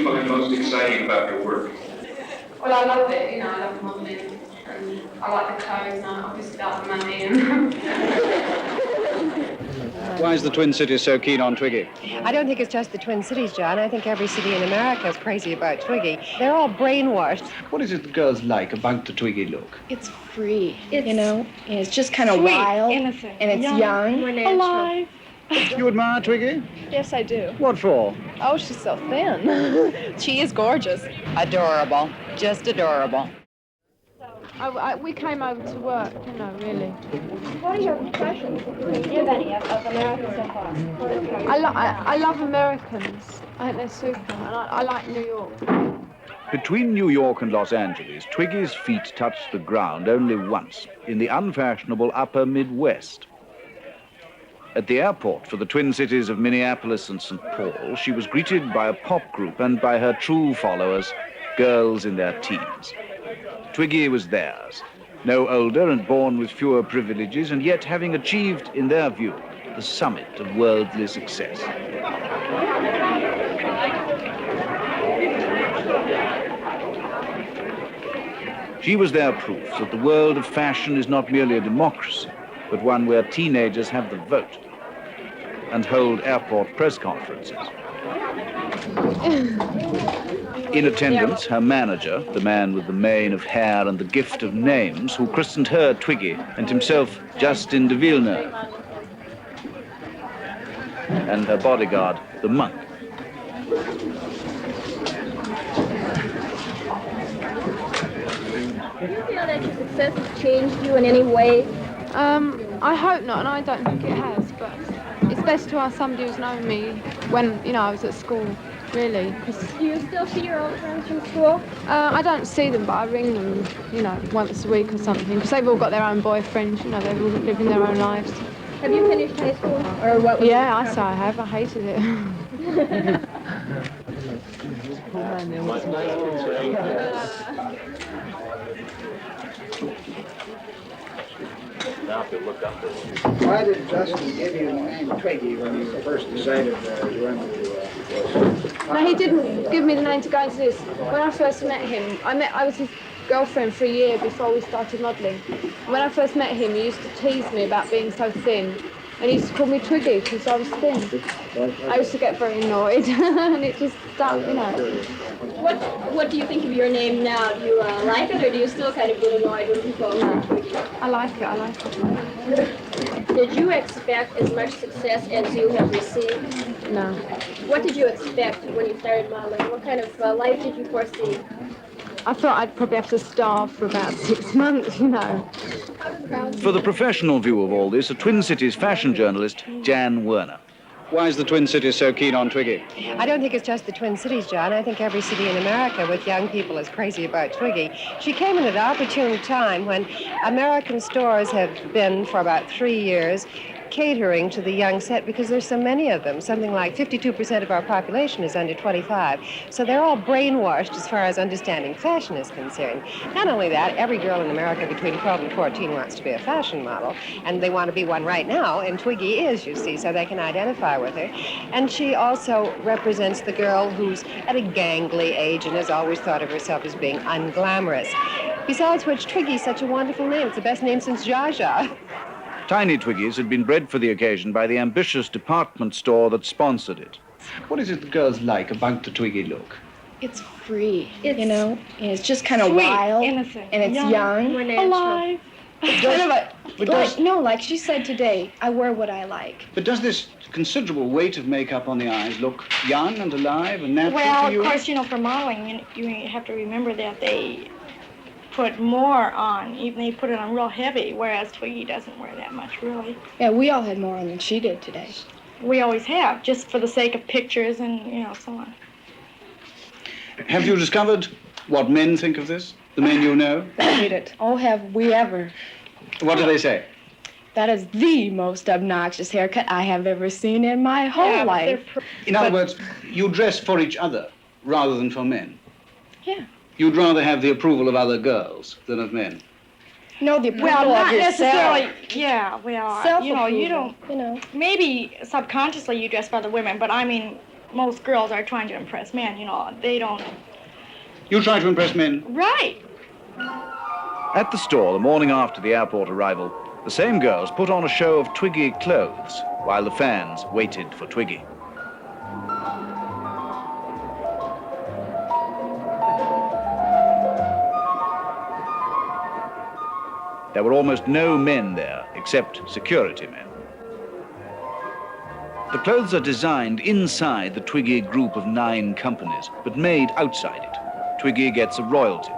you find most exciting about your work? Well, I love it, I love modelling, and I like the clothes, and I obviously like the money. And Why is the Twin Cities so keen on Twiggy? I don't think it's just the Twin Cities, John. I think every city in America is crazy about Twiggy. They're all brainwashed. What is it the girls like about the Twiggy look? It's free, it's just kind of wild, innocent, and it's young, alive. You admire Twiggy? Yes, I do. What for? Oh, she's so thin. She is gorgeous. Adorable. Just adorable. we came over to work, really. What are your impressions, if you give any, of America so far? I love Americans. I think they're super, and I like New York. Between New York and Los Angeles, Twiggy's feet touched the ground only once, in the unfashionable upper Midwest. At the airport for the Twin Cities of Minneapolis and St. Paul, she was greeted by a pop group and by her true followers, girls in their teens. Twiggy was theirs, no older and born with fewer privileges, and yet having achieved, in their view, the summit of worldly success. She was their proof that the world of fashion is not merely a democracy, but one where teenagers have the vote and hold airport press conferences. In attendance, her manager, the man with the mane of hair and the gift of names, who christened her Twiggy and himself Justin de Villeneuve, and her bodyguard, the monk. Do you feel that your success has changed you in any way? I hope not, and I don't think it has, but it's best to ask somebody who's known me when, I was at school, really. Do you still see your old friends from school? I don't see them, but I ring them, once a week or something, because they've all got their own boyfriends, they're all living their own lives. Have you finished high school, or what was Yeah, I have. I hated it. Why did Justin give you the name Twiggy when you first decided you wanted to No, he didn't give me the name to go into this. When I first met him, I was his girlfriend for a year before we started modelling. When I first met him, he used to tease me about being so thin. And he used to call me Twiggy because I was thin. I used to get very annoyed, and it just stuck, What do you think of your name now? Do you like it, or do you still kind of get annoyed when people call you Twiggy? I like it. Did you expect as much success as you have received? No. What did you expect when you started modeling? What kind of life did you foresee? I thought I'd probably have to starve for about 6 months, For the professional view of all this, a Twin Cities fashion journalist, Jan Werner. Why is the Twin Cities so keen on Twiggy? I don't think it's just the Twin Cities, John. I think every city in America with young people is crazy about Twiggy. She came in at an opportune time when American stores have been, for about 3 years, catering to the young set because there's so many of them. Something like 52% of our population is under 25. So they're all brainwashed as far as understanding fashion is concerned. Not only that, every girl in America between 12 and 14 wants to be a fashion model, and they want to be one right now, and Twiggy is, you see, so they can identify with her. And she also represents the girl who's at a gangly age and has always thought of herself as being unglamorous. Besides which, Twiggy's such a wonderful name. It's the best name since Zsa Zsa. Tiny Twiggies had been bred for the occasion by the ambitious department store that sponsored it. What is it the girls like about the Twiggy look? it's free, it's just kind of wild, innocent, and it's young, alive. Kind of like she said today, I wear what I like. But does this considerable weight of makeup on the eyes look young and alive and natural Well, to you? of course, for modeling, you have to remember that they put more on, even they put it on real heavy, whereas Twiggy doesn't wear that much, really. Yeah, we all had more on than she did today. We always have, just for the sake of pictures and, so on. Have you discovered what men think of this? The men you know? I hate it. Oh, have we ever. What do they say? That is the most obnoxious haircut I have ever seen in my whole life. In other words, you dress for each other rather than for men. Yeah. You'd rather have the approval of other girls than of men. No, the approval not of yourself. necessarily. Yeah, well, you Self-approval, don't. Maybe subconsciously you dress for other women, but I mean, most girls are trying to impress men, you know. They don't. You try to impress men. Right. At the store, the morning after the airport arrival, the same girls put on a show of Twiggy clothes while the fans waited for Twiggy. There were almost no men there, except security men. The clothes are designed inside the Twiggy group of 9 companies, but made outside it. Twiggy gets a royalty.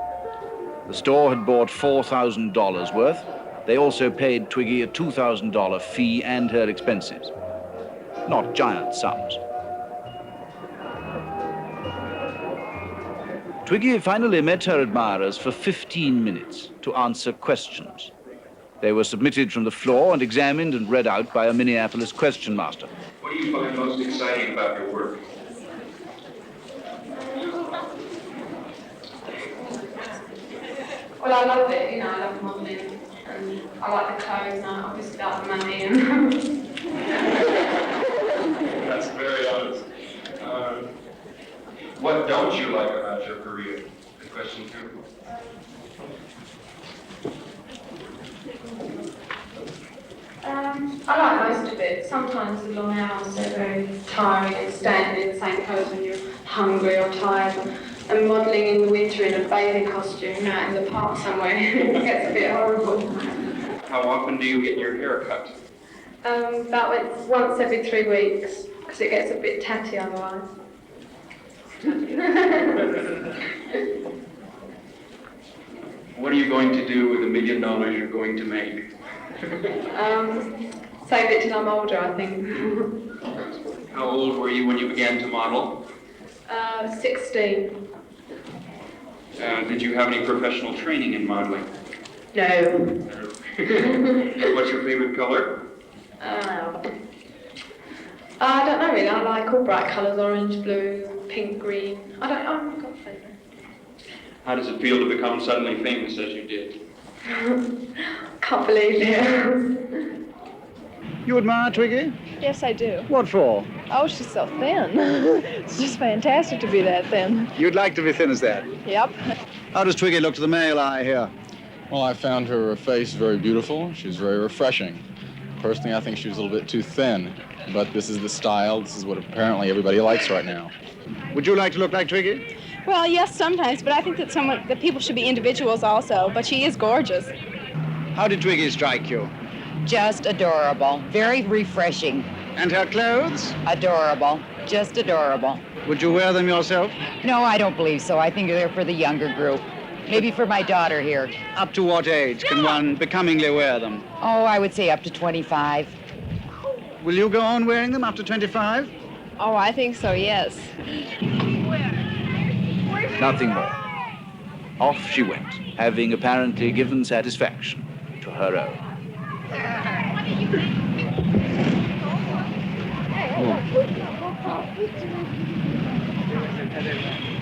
The store had bought $4,000 worth. They also paid Twiggy a $2,000 fee and her expenses. Not giant sums. Twiggy finally met her admirers for 15 minutes to answer questions. They were submitted from the floor and examined and read out by a Minneapolis question master. What do you find most exciting about your work? Well, I love it, you know, I love modelling, and I like the clothes, and I obviously like the money, and That's very honest. What don't you like about your career? Good question, too. I like most of it. Sometimes the long hours, they're very tiring, and standing in the same pose when you're hungry or tired, and modelling in the winter in a bathing costume out in the park somewhere, it gets a bit horrible. How often do you get your hair cut? About once every 3 weeks, because it gets a bit tatty otherwise. What are you going to do with $1 million you're going to make? Save it till I'm older, I think. How old were you when you began to model? 16. Did you have any professional training in modeling? No. What's your favorite color? I don't know really. I like all bright colours: orange, blue, pink, green. I haven't got a favourite. How does it feel to become suddenly famous as you did? Can't believe it. You admire Twiggy? Yes, I do. What for? Oh, she's so thin. It's just fantastic to be that thin. You'd like to be thin as that. Yep. How does Twiggy look to the male eye here? Well, I found her face very beautiful. She's very refreshing. Personally, I think she was a little bit too thin, but this is the style. This is what apparently everybody likes right now. Would you like to look like Twiggy? Well, yes, sometimes, but I think that people should be individuals also. But she is gorgeous. How did Twiggy strike you? Just adorable. Very refreshing. And her clothes? Adorable. Just adorable. Would you wear them yourself? No, I don't believe so. I think they're for the younger group. Maybe for my daughter here. Up to what age can one becomingly wear them? Oh, I would say up to 25. Will you go on wearing them up to 25? Oh, I think so, yes. Nothing more. Off she went, having apparently given satisfaction to her own. Hey,